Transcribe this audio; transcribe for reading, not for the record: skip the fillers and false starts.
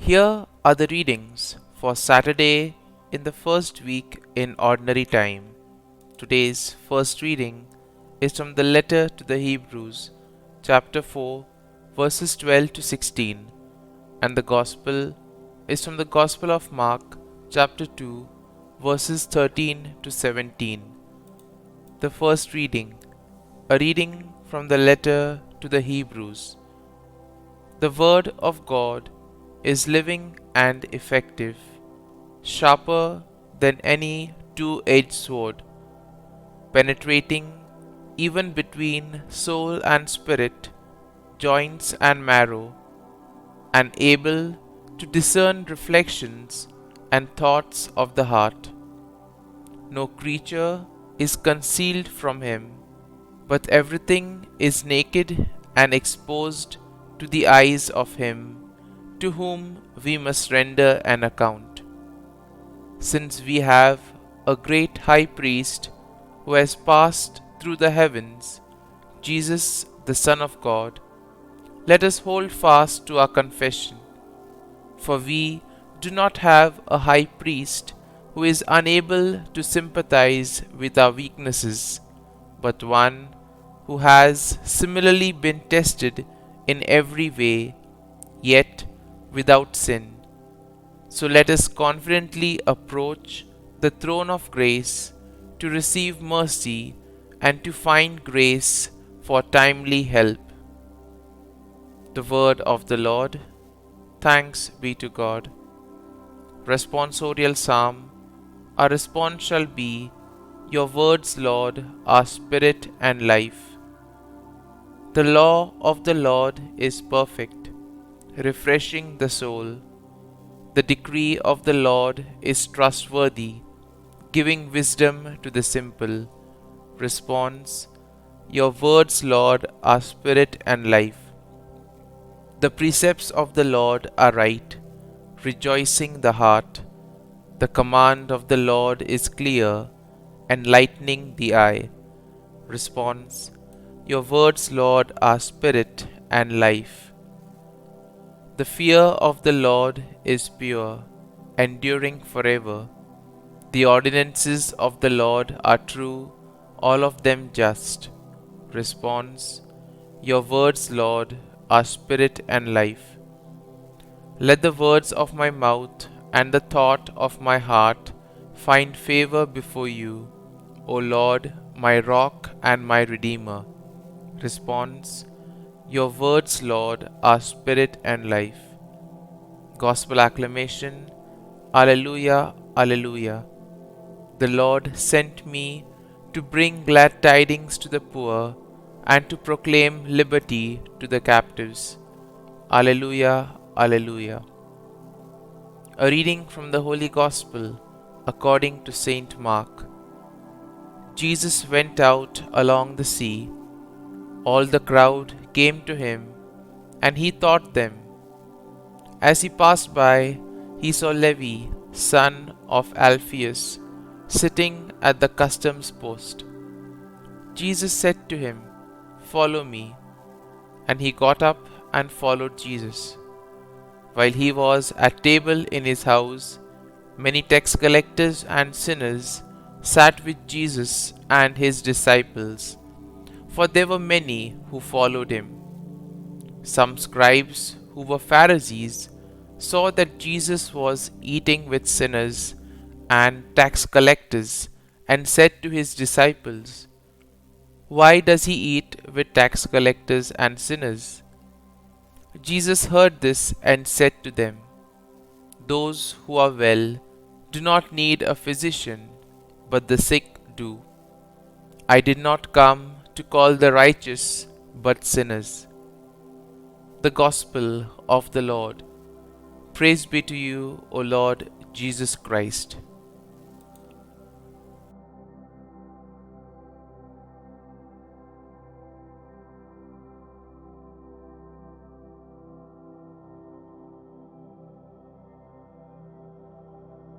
Here are the readings for Saturday in the first week in Ordinary Time. Today's first reading is from the letter to the Hebrews, chapter 4, verses 12 to 16, and the Gospel is from the Gospel of Mark, chapter 2, verses 13 to 17. The first reading, a reading from the letter to the Hebrews. The Word of God is living and effective, sharper than any two-edged sword, penetrating even between soul and spirit, joints and marrow, and able to discern reflections and thoughts of the heart. No creature is concealed from him, but everything is naked and exposed to the eyes of him to whom we must render an account. Since we have a great high priest who has passed through the heavens, Jesus, the Son of God, let us hold fast to our confession. For we do not have a high priest who is unable to sympathize with our weaknesses, but one who has similarly been tested in every way, yet without sin. So let us confidently approach the throne of grace to receive mercy and to find grace for timely help. The word of the Lord. Thanks be to God. Responsorial Psalm. Our response shall be, Your words, Lord, are spirit and life. The law of the Lord is perfect, refreshing the soul. The decree of the Lord is trustworthy, giving wisdom to the simple. Response: Your words, Lord, are spirit and life. The precepts of the Lord are right, rejoicing the heart. The command of the Lord is clear, enlightening the eye. Response: Your words, Lord, are spirit and life. The fear of the Lord is pure, enduring forever. The ordinances of the Lord are true, all of them just. Response: Your words, Lord, are spirit and life. Let the words of my mouth and the thought of my heart find favor before you, O Lord, my rock and my redeemer. Response: Your words, Lord, are spirit and life. Gospel acclamation. Alleluia, Alleluia. The Lord sent me to bring glad tidings to the poor and to proclaim liberty to the captives. Alleluia, Alleluia. A reading from the Holy Gospel according to Saint Mark. Jesus went out along the sea. All the crowd came to him, and he taught them. As he passed by, he saw Levi, son of Alphaeus, sitting at the customs post. Jesus said to him, Follow me. And he got up and followed Jesus. While he was at table in his house, many tax collectors and sinners sat with Jesus and his disciples, for there were many who followed him. Some scribes who were Pharisees saw that Jesus was eating with sinners and tax collectors, and said to his disciples, Why does he eat with tax collectors and sinners? Jesus heard this and said to them, Those who are well do not need a physician, but the sick do. I did not come to call the righteous, but sinners. The Gospel of the Lord. Praise be to you, O Lord Jesus Christ.